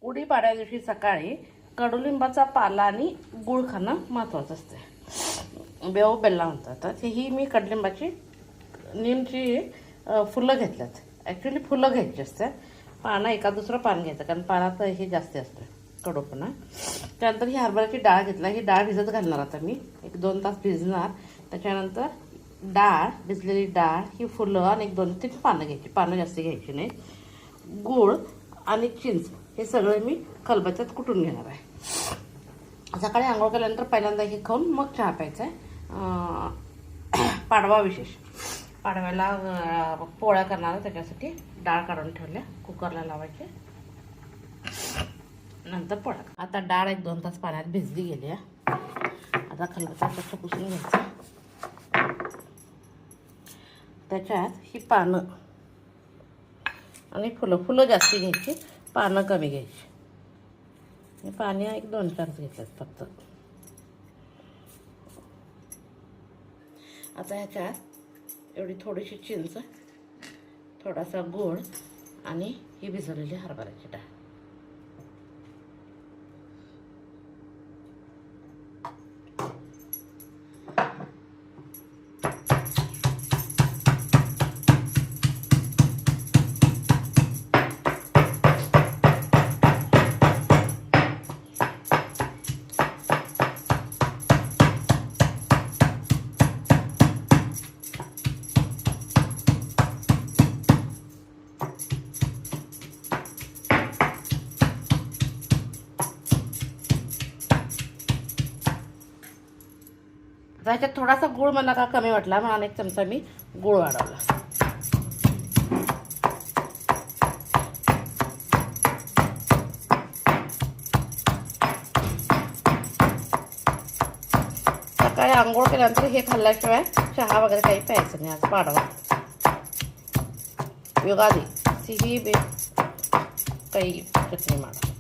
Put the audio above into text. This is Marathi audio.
गुढीपाडव्या दिवशी सकाळी कडुलिंबाचा पाला आणि गूळ खाणं महत्त्वाचं असते. बेव बेल्ला म्हणतात. तर ही मी कडुलिंबाची नीमची फुलं घेतल्यात. ॲक्च्युली फुलं घ्यायची असते. पानं एका दुसरं पान घ्यायचं कारण पानात हे जास्त असतं कडूपणा. त्यानंतर ही हरभऱ्याची डाळ घेतला. ही डाळ भिजत घालणार आता मी 1-2 तास भिजणार. त्याच्यानंतर डाळ भिजलेली डाळ ही फुलं आणि 1-2-3 पानं घ्यायची. पानं जास्त घ्यायची नाही. गूळ आणि चिंच हे सगळं मी खलबत्त्यात कुटून घेणार आहे. सकाळी आंघोळ केल्यानंतर पहिल्यांदा हे खाऊन मग चहा प्यायचा आहे. पाडवा विशेष. पाडव्याला पोळ्या करणार त्याच्यासाठी डाळ काढून ठेवल्या. कुकरला लावायचे. नंतर पोळ्या. आता डाळ 1-2 तास पाण्यात भिजली गेली आहे. आता खलबत्त्यात स्वच्छ पुसून घ्यायचं. त्याच्यात ही पानं आणि फुलं जास्ती घ्यायची, पानं कमी घ्यायची. पाणी 1-2-4 घेतल्यात फक्त. आता ह्याच्यात एवढी थोडीशी चिंच, थोडासा गूळ आणि ही भिजवलेली हरभऱ्याची डाळ. ह्याच्यात थोडासा गूळ मला का कमी वाटला म्हणून 1 चमचा मी गूळ वाढवला. सकाळी आंघोळ केल्यानंतर हे खाल्ल्याशिवाय चहा वगैरे काही प्यायचं नाही. आज पाडवा, युगादी, सिही बे काही चटणी माडा.